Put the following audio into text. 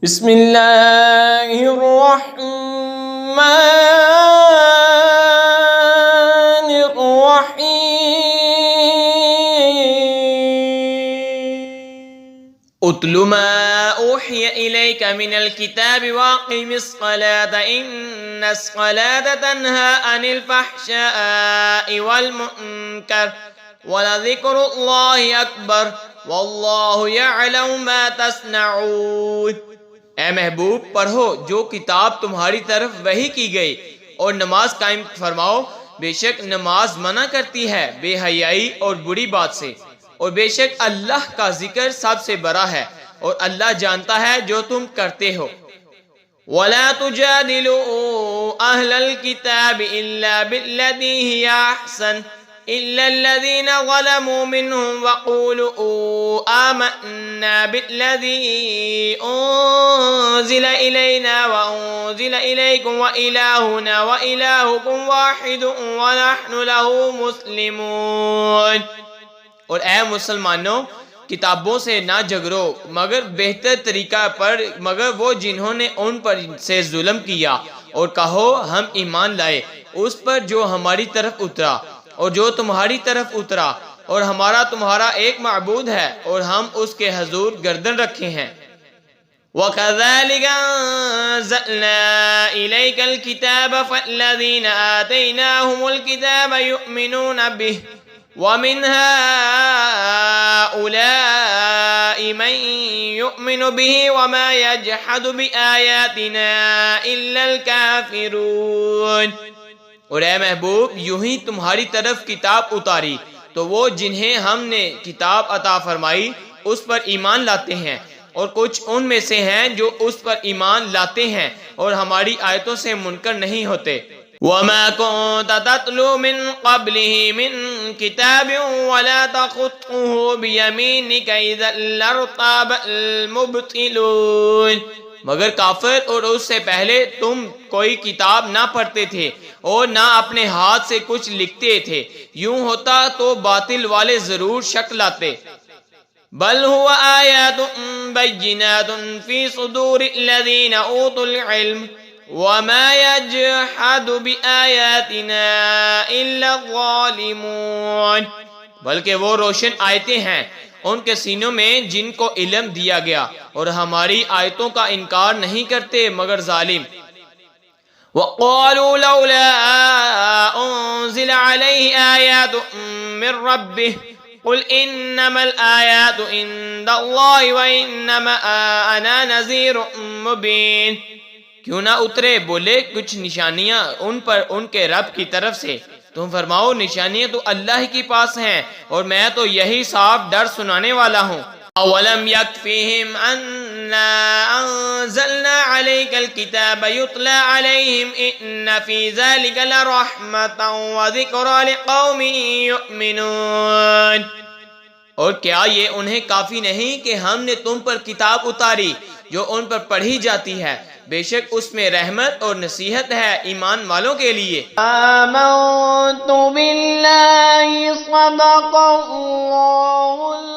بسم اللہ الرحمن الرحیم اتل ما اوحی الیک من الکتاب واقم الصلاة ان الصلاة تنہی عن الفحشاء والمنکر ولذکر اللہ اکبر واللہ یعلم ما تصنعون۔ اے محبوب پڑھو جو کتاب تمہاری طرف وحی کی گئی اور نماز قائم فرماؤ، بے شک نماز منع کرتی ہے بے حیائی اور بری بات سے، اور بے شک اللہ کا ذکر سب سے بڑا ہے اور اللہ جانتا ہے جو تم کرتے ہو۔ وَلَا تُجَادِلُوا أَهْلَ الْكِتَابِ إِلَّا بِالَّتِي هِيَ أَحْسَنُ إِلَّا الَّذِينَ ظَلَمُوا مِنْهُمْ وَقُولُوا آمَنَّا بِالَّذِي أُنزِلَ إِلَيْنَا وَأُنزِلَ إِلَيْكُمْ وَإِلَٰهُنَا وَإِلَٰهُكُمْ وَاحِدٌ وَنَحْنُ لَهُ مُسْلِمُونَ۔ اور اے مسلمانوں، کتابوں سے نہ جھگڑو مگر بہتر طریقہ پر، مگر وہ جنہوں نے ان پر سے ظلم کیا، اور کہو ہم ایمان لائے اس پر جو ہماری طرف اترا اور جو تمہاری طرف اترا، اور ہمارا تمہارا ایک معبود ہے اور ہم اس کے حضور گردن رکھے ہیں۔ وَكَذَلِكَ أَنزَلْنَا إِلَيْكَ الْكِتَابَ فَالَّذِينَ آتَيْنَاهُمُ الْكِتَابَ يُؤْمِنُونَ بِهِ وَمِنْ هَؤُلَاءِ مَنْ يُؤْمِنُ بِهِ وَمَا يَجْحَدُ بِآيَاتِنَا إِلَّا الْكَافِرُونَ۔ اور اے محبوب یوں ہی تمہاری طرف کتاب اتاری تو وہ جنہیں ہم نے کتاب عطا فرمائی اس پر ایمان لاتے ہیں، اور کچھ ان میں سے ہیں جو اس پر ایمان لاتے ہیں اور ہماری آیتوں سے منکر نہیں ہوتے۔ وَمَا كُنْتَ تَتْلُو مِنْ قَبْلِهِ مِنْ كِتَابٍ وَلَا تَخُطُّهُ بِيَمِينِكَ إِذًا لَارْتَابَ الْمُبْطِلُونَ۔ مگر کافر اور اس سے پہلے تم کوئی کتاب نہ پڑھتے تھے اور نہ اپنے ہاتھ سے کچھ لکھتے تھے، یوں ہوتا تو باطل والے ضرور شک لاتے۔ بل هو آیات بینات فی صدور الذین اوتوا العلم وما یجحد بآیاتنا الا الظالمون۔ بلکہ وہ روشن آیتیں ہیں ان کے سینوں میں جن کو علم دیا گیا، اور ہماری آیتوں کا انکار نہیں کرتے مگر ظالم۔ وَقَالُوا لَوْلَا أُنزِلَ عَلَيْهِ آيَاتٌ مِّن رَّبِّهِ قُلْ إِنَّمَا الْآيَاتُ عِندَ اللَّهِ وَإِنَّمَا أَنَا نَذِيرٌ مُّبِينٌ۔ کیوں نہ اترے بولے کچھ نشانیاں ان پر ان کے رب کی طرف سے، تم فرماؤ نشانیاں تو اللہ کے پاس ہیں اور میں تو یہی صاف ڈر سنانے والا ہوں۔ اولم یکفیہم انا انزلنا علیک الکتاب یتلی علیہم ان فی ذلک لرحمتا وذکری لقوم یؤمنون۔ اور کیا یہ انہیں کافی نہیں کہ ہم نے تم پر کتاب اتاری جو ان پر پڑھی جاتی ہے، بے شک اس میں رحمت اور نصیحت ہے ایمان والوں کے لیے۔ آمنت باللہ صدق اللہ